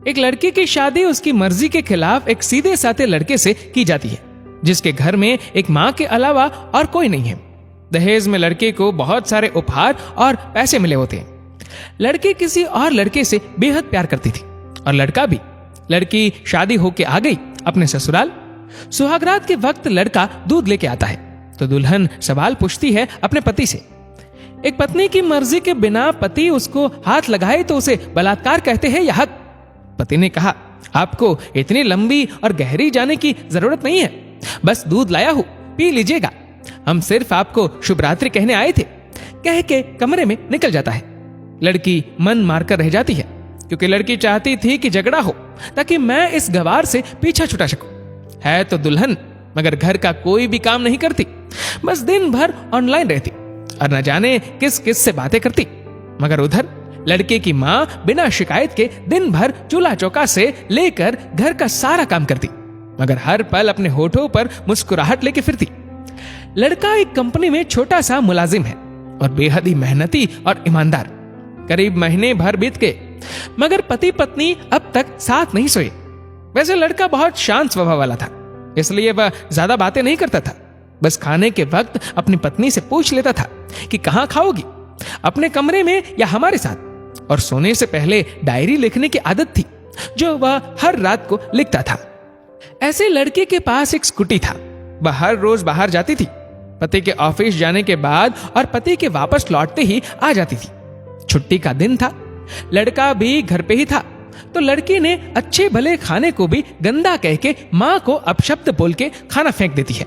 एक लड़की की शादी उसकी मर्जी के खिलाफ एक सीधे साधे लड़के से की जाती है, जिसके घर में एक माँ के अलावा और कोई नहीं है। दहेज में लड़के को बहुत सारे उपहार और पैसे मिले होते हैं। लड़की किसी और लड़के से बेहद प्यार करती थी और लड़का भी। लड़की शादी होके आ गई अपने ससुराल। सुहागरात के वक्त लड़का दूध लेके आता है तो दुल्हन सवाल पूछती है अपने पति से। एक पत्नी की मर्जी के बिना पति उसको हाथ लगाए तो उसे बलात्कार कहते हैं या हक? पति ने कहा, आपको इतनी लंबी और गहरी जाने की जरूरत नहीं है, बस दूध लाया हूं, पी लीजिएगा। हम सिर्फ आपको शुभ रात्रि कहने आए थे, कह के कमरे में निकल जाता है। लड़की मन मारकर रह जाती है क्योंकि लड़की चाहती थी कि झगड़ा हो ताकि मैं इस गवार से पीछा छुटा सकूं। है तो दुल्हन, मगर घर का कोई भी काम नहीं करती, बस दिन भर ऑनलाइन रहती और न जाने किस किस से बातें करती। मगर उधर लड़के की माँ बिना शिकायत के दिन भर चूल्हा चौका से लेकर घर का सारा काम करती, मगर हर पल अपने होठों पर मुस्कुराहट लेके फिरती। लड़का एक कंपनी में छोटा सा मुलाजिम है और बेहद ही मेहनती और ईमानदार। करीब महीने भर बीत गए मगर पति पत्नी अब तक साथ नहीं सोए। वैसे लड़का बहुत शांत स्वभाव वाला था, इसलिए वह ज्यादा बातें नहीं करता था। बस खाने के वक्त अपनी पत्नी से पूछ लेता था कि कहाँ खाओगी, अपने कमरे में या हमारे साथ। और सोने से पहले डायरी लिखने की आदत थी जो वह हर रात को लिखता था। ऐसे लड़के के पास एक स्कूटी था। वह हर रोज बाहर जाती थी, पति के ऑफिस जाने के बाद और पति के वापस लौटते ही आ जाती थी। छुट्टी का दिन था, लड़का भी घर पे ही था, तो लड़की ने अच्छे भले खाने को भी गंदा कह के माँ को अपशब्द बोल के खाना फेंक देती है।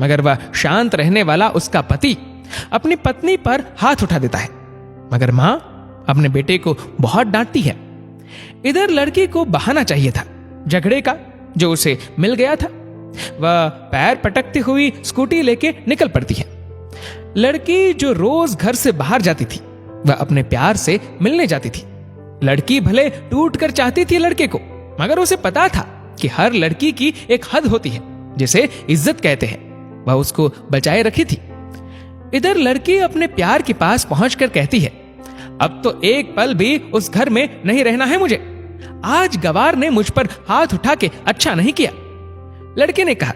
मगर वह शांत रहने वाला उसका पति अपनी पत्नी पर हाथ उठा देता है, मगर माँ अपने बेटे को बहुत डांटती है। इधर लड़की को बहाना चाहिए था झगड़े का जो उसे मिल गया था। वह पैर पटकती हुई स्कूटी लेके निकल पड़ती है। लड़की जो रोज घर से बाहर जाती थी वह अपने प्यार से मिलने जाती थी। लड़की भले टूट कर चाहती थी लड़के को, मगर उसे पता था कि हर लड़की की एक हद होती है जिसे इज्जत कहते हैं। वह उसको बचाए रखी थी। इधर लड़की अपने प्यार के पास पहुंचकर कहती है, अब तो एक पल भी उस घर में नहीं रहना है मुझे। आज गवार ने मुझ पर हाथ उठा के अच्छा नहीं किया। लड़के ने कहा,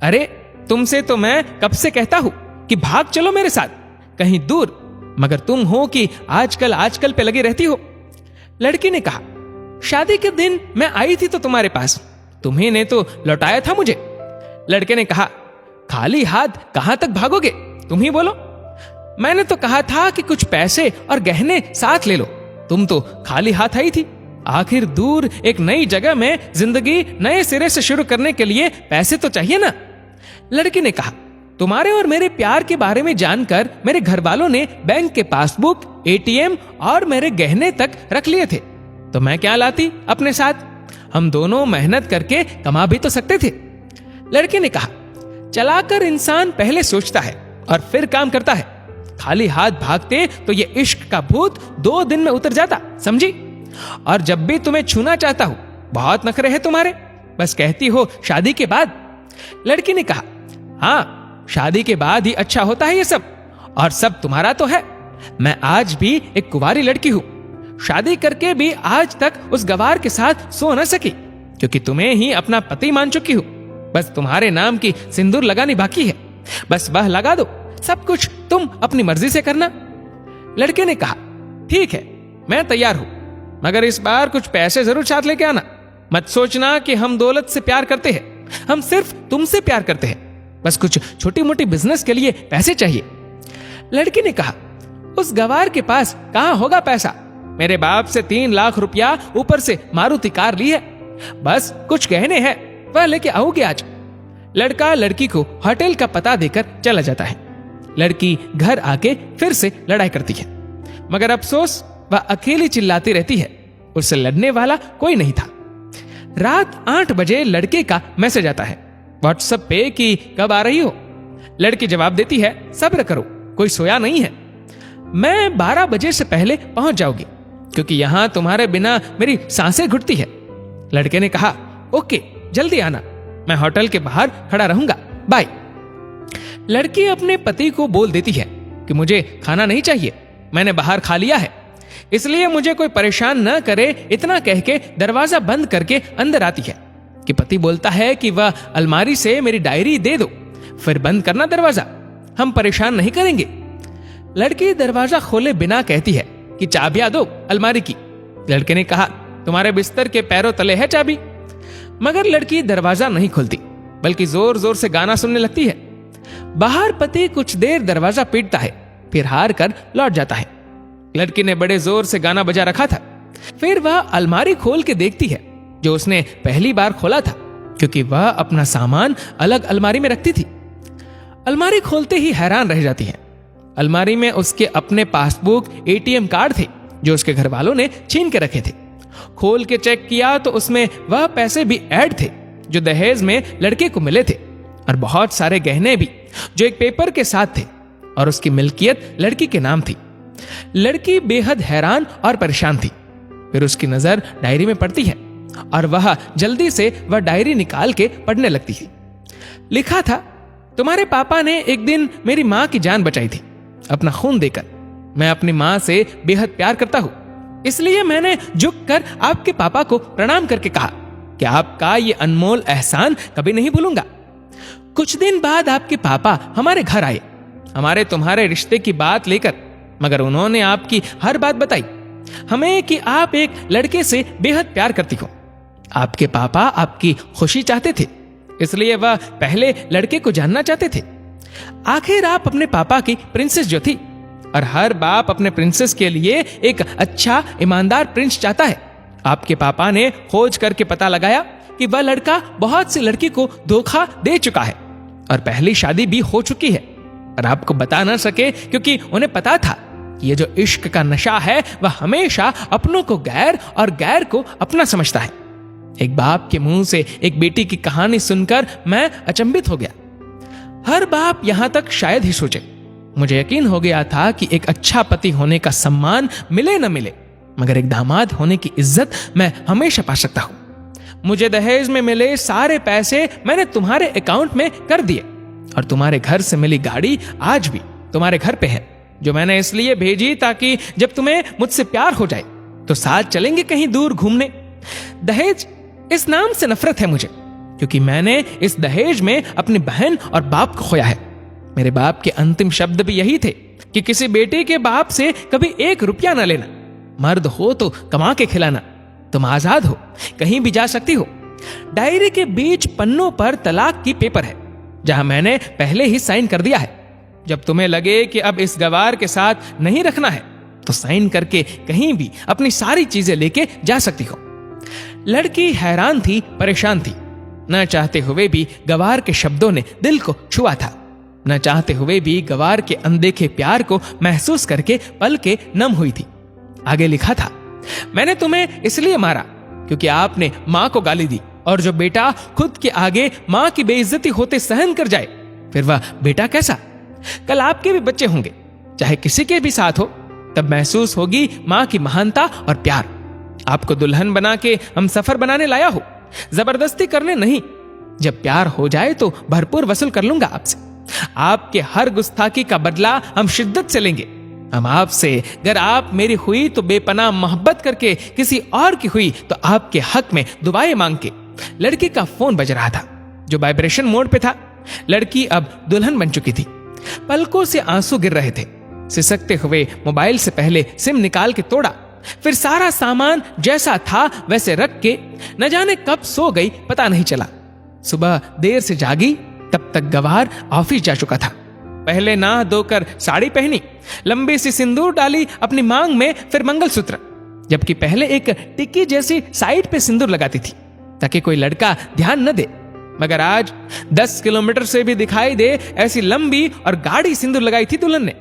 अरे तुमसे तो मैं कब से कहता हूं कि भाग चलो मेरे साथ कहीं दूर, मगर तुम हो कि आजकल पे लगी रहती हो। लड़की ने कहा, शादी के दिन मैं आई थी तो तुम्हारे पास, तुम्ही ने तो लौटाया था मुझे। लड़के ने कहा, खाली हाथ कहां तक भागोगे, तुम ही बोलो। मैंने तो कहा था कि कुछ पैसे और गहने साथ ले लो, तुम तो खाली हाथ आई थी। आखिर दूर एक नई जगह में जिंदगी नए सिरे से शुरू करने के लिए पैसे तो चाहिए ना। लड़की ने कहा, तुम्हारे और मेरे प्यार के बारे में जानकर मेरे घर वालों ने बैंक के पासबुक, एटीएम और मेरे गहने तक रख लिए थे, तो मैं क्या लाती अपने साथ। हम दोनों मेहनत करके कमा भी तो सकते थे। लड़के ने कहा, चलाकर इंसान पहले सोचता है और फिर काम करता है। खाली हाथ भागते तो ये इश्क का भूत 2 दिन में उतर जाता, समझी। और जब भी तुम्हें छूना चाहता हूं, बहुत नखरे हैं तुम्हारे, बस कहती हो शादी के बाद। लड़की ने कहा, हाँ शादी के बाद ही अच्छा होता है ये सब, और सब तुम्हारा तो है। मैं आज भी एक कुंवारी लड़की हूं, शादी करके भी आज तक उस गवार के साथ सो न सकी, क्योंकि तुम्हें ही अपना पति मान चुकी हूं। बस तुम्हारे नाम की सिंदूर लगानी बाकी है, बस वह लगा दो, सब कुछ तुम अपनी मर्जी से करना। लड़के ने कहा, ठीक है मैं तैयार हूं, मगर इस बार कुछ पैसे जरूर साथ लेके आना। मत सोचना कि हम दौलत से प्यार करते हैं, हम सिर्फ तुमसे प्यार करते हैं, बस कुछ छोटी मोटी बिजनेस के लिए पैसे चाहिए। लड़की ने कहा, उस गवार के पास कहां होगा पैसा, मेरे बाप से 3 लाख रुपया ऊपर से मारुति कार ली है, बस कुछ गहने हैं वह लेके आओगे आज। लड़का लड़की को होटल का पता देकर चला जाता है। लड़की घर आके फिर से लड़ाई करती है, मगर अफसोस वह अकेली चिल्लाती रहती है, उससे लड़ने वाला कोई नहीं था। रात 8 बजे लड़के का मैसेज आता है व्हाट्सएप पे कि कब आ रही हो। लड़की जवाब देती है, सब्र करो, कोई सोया नहीं है, मैं 12 बजे से पहले पहुंच जाऊंगी, क्योंकि यहां तुम्हारे बिना मेरी सांसें घुटती है। लड़के ने कहा, ओके जल्दी आना, मैं होटल के बाहर खड़ा रहूंगा, बाय। लड़की अपने पति को बोल देती है कि मुझे खाना नहीं चाहिए, मैंने बाहर खा लिया है, इसलिए मुझे कोई परेशान न करे, इतना कह के दरवाजा बंद करके अंदर आती है कि पति बोलता है कि वह अलमारी से मेरी डायरी दे दो, फिर बंद करना दरवाजा, हम परेशान नहीं करेंगे। लड़की दरवाजा खोले बिना कहती है कि चाबियां दो अलमारी की। लड़के ने कहा, तुम्हारे बिस्तर के पैरों तले है चाबी। मगर लड़की दरवाजा नहीं खोलती, बल्कि जोर जोर से गाना सुनने लगती है। बाहर पति कुछ देर दरवाजा पीटता है, फिर हार कर लौट जाता है। लड़की ने बड़े जोर से गाना बजा रखा था। फिर वह अलमारी खोल के देखती है, जो उसने पहली बार खोला था, क्योंकि वह अपना सामान अलग अलमारी में रखती थी। अलमारी खोलते ही हैरान रह जाती है। अलमारी में उसके अपने पासबुक, एटीएम कार्ड थे, जो उसके घर वालों ने छीन के रखे थे। खोल के चेक किया तो उसमें वह पैसे भी ऐड थे जो दहेज में लड़के को मिले थे, और बहुत सारे गहने भी जो एक पेपर के साथ थे, और उसकी मिल्कियत लड़की के नाम थी। लड़की बेहद हैरान और परेशान थी। फिर उसकी नजर डायरी में पड़ती है, और वह जल्दी से वह डायरी निकाल के पढ़ने लगती है। लिखा था, तुम्हारे पापा ने एक दिन मेरी मां की जान बचाई थी अपना खून देकर। मैं अपनी मां से बेहद प्यार करता हूं, इसलिए मैंने झुक कर आपके पापा को प्रणाम करके कहा कि आपका ये अनमोल एहसान कभी नहीं भूलूंगा। कुछ दिन बाद आपके पापा हमारे घर आए, हमारे तुम्हारे रिश्ते की बात लेकर, मगर उन्होंने आपकी हर बात बताई हमें कि आप एक लड़के से बेहद प्यार करती हो। आपके पापा आपकी खुशी चाहते थे, इसलिए वह पहले लड़के को जानना चाहते थे। आखिर आप अपने पापा की प्रिंसेस जो थी, और हर बाप अपने प्रिंसेस के लिए एक अच्छा ईमानदार प्रिंस चाहता है। आपके पापा ने खोज करके पता लगाया कि वह लड़का बहुत सी लड़की को धोखा दे चुका है, और पहली शादी भी हो चुकी है, और आपको बता ना सके क्योंकि उन्हें पता था कि ये जो इश्क का नशा है वह हमेशा अपनों को गैर और गैर को अपना समझता है। एक बाप के मुंह से एक बेटी की कहानी सुनकर मैं अचंभित हो गया। हर बाप यहां तक शायद ही सोचे। मुझे यकीन हो गया था कि एक अच्छा पति होने का सम्मान मिले न मिले, मगर एक दामाद होने की इज्जत मैं हमेशा पा सकता हूं। मुझे दहेज में मिले सारे पैसे मैंने तुम्हारे अकाउंट में कर दिए, और तुम्हारे घर से मिली गाड़ी आज भी तुम्हारे घर पे है, जो मैंने इसलिए भेजी ताकि जब तुम्हें मुझसे प्यार हो जाए तो साथ चलेंगे कहीं दूर घूमने। दहेज, इस नाम से नफरत है मुझे, क्योंकि मैंने इस दहेज में अपनी बहन और बाप को खोया है। मेरे बाप के अंतिम शब्द भी यही थे कि किसी बेटे के बाप से कभी 1 रुपया ना लेना, मर्द हो तो कमा के खिलाना, तुम आजाद हो, कहीं भी जा सकती हो। डायरी के बीच पन्नों पर तलाक की पेपर है, जहां मैंने पहले ही साइन कर दिया है। जब तुम्हें लगे कि अब इस गवार के साथ नहीं रखना है तो साइन करके कहीं भी अपनी सारी चीजें लेके जा सकती हो। लड़की हैरान थी, परेशान थी। न चाहते हुए भी गवार के शब्दों ने दिल को छुआ था। न चाहते हुए भी गवार के अनदेखे प्यार को महसूस करके पल के नम हुई थी। आगे लिखा था, मैंने तुम्हें इसलिए मारा क्योंकि आपने मां को गाली दी, और जो बेटा खुद के आगे मां की बेइज्जती होते सहन कर जाए, फिर वह बेटा कैसा? कल आपके भी बच्चे होंगे, चाहे किसी के भी साथ हो, तब महसूस होगी मां की महानता और प्यार। आपको दुल्हन बना के हम सफर बनाने लाया हो, जबरदस्ती करने नहीं। जब प्यार हो जाए तो भरपूर वसूल कर लूंगा आपसे। आपके हर गुस्ताखी का बदला हम शिद्दत से लेंगे। हम आपसे, अगर आप मेरी हुई तो बेपनाह मोहब्बत करके, किसी और की हुई तो आपके हक में दुआएं मांग के। लड़की का फोन बज रहा था, जो वाइब्रेशन मोड पे था। लड़की अब दुल्हन बन चुकी थी। पलकों से आंसू गिर रहे थे। सिसकते हुए मोबाइल से पहले सिम निकाल के तोड़ा, फिर सारा सामान जैसा था वैसे रख के न जाने कब सो गई, पता नहीं चला। सुबह देर से जागी, तब तक गवार ऑफिस जा चुका था। पहले नहा धोकर साड़ी पहनी, लंबी सी सिंदूर डाली अपनी मांग में, फिर मंगलसूत्र, जबकि पहले एक टिक्की जैसी साइड पे सिंदूर लगाती थी ताकि कोई लड़का ध्यान न दे। मगर आज 10 किलोमीटर से भी दिखाई दे ऐसी लंबी और गाढ़ी सिंदूर लगाई थी दुल्हन ने।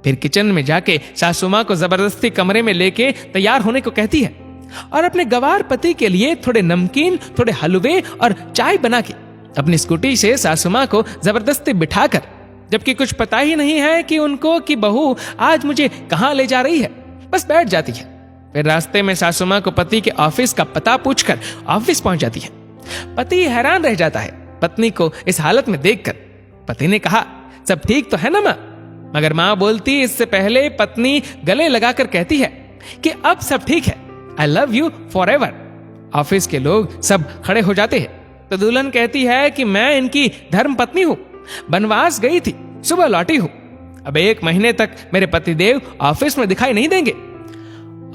फिर किचन में जाके सासू मां को जबरदस्ती कमरे में लेके तैयार होने को कहती है, और अपने गवार पति के लिए थोड़े नमकीन, थोड़े हलवे और चाय बना के अपनी स्कूटी से सासू मां को जबरदस्ती बिठाकर, जबकि कुछ पता ही नहीं है कि उनको कि बहू आज मुझे कहां ले जा रही है, बस बैठ जाती है। फिर रास्ते में सासू मां को पति के ऑफिस का पता पूछकर ऑफिस पहुंच जाती है। पति हैरान रह जाता है पत्नी को इस हालत में देखकर। पति ने कहा, सब ठीक तो है ना मां? मगर मां बोलती इससे पहले पत्नी गले लगाकर कहती है, कि अब सब ठीक है, I love you for ever. Office के लोग सब खड़े हो जाते हैं तो दुल्हन कहती है कि मैं इनकी धर्म पत्नी हूं, बनवास गई थी, सुबह लौटी हूं, अब 1 महीने तक मेरे पतिदेव ऑफिस में दिखाई नहीं देंगे।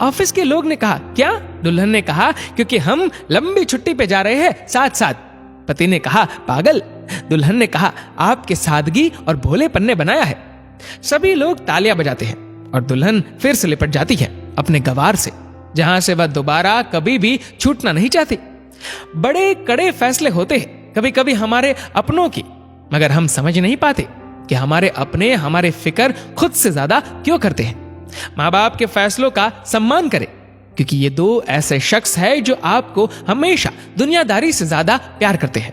ऑफिस के लोग ने कहा, क्या? दुल्हन ने कहा, क्योंकि हम लंबी छुट्टी पे जा रहे हैं साथ साथ। पति ने कहा, पागल। दुल्हन ने कहा, आपके सादगी और भोलेपन ने बनाया है। सभी लोग तालियां बजाते हैं और दुल्हन फिर से लिपट जाती है अपने गवार से, जहां से वह दोबारा कभी भी छूटना नहीं चाहती। बड़े कड़े फैसले होते हैं कभी कभी हमारे अपनों की, मगर हम समझ नहीं पाते कि हमारे अपने हमारे फिक्र खुद से ज्यादा क्यों करते हैं। माँ बाप के फैसलों का सम्मान करें, क्योंकि ये 2 ऐसे शख्स हैं जो आपको हमेशा दुनियादारी से ज्यादा प्यार करते हैं।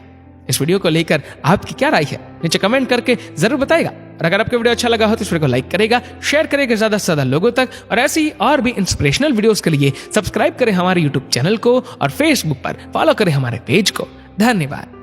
इस वीडियो को लेकर आपकी क्या राय है, नीचे कमेंट करके जरूर बताएगा। और अगर आपको वीडियो अच्छा लगा हो तो इस वीडियो को लाइक करेगा, शेयर करेगा ज्यादा से ज्यादा लोगों तक, और ऐसी ही और भी इंस्पिरेशनल वीडियोस के लिए सब्सक्राइब करें हमारे यूट्यूब चैनल को और फेसबुक पर फॉलो करें हमारे पेज को। धन्यवाद।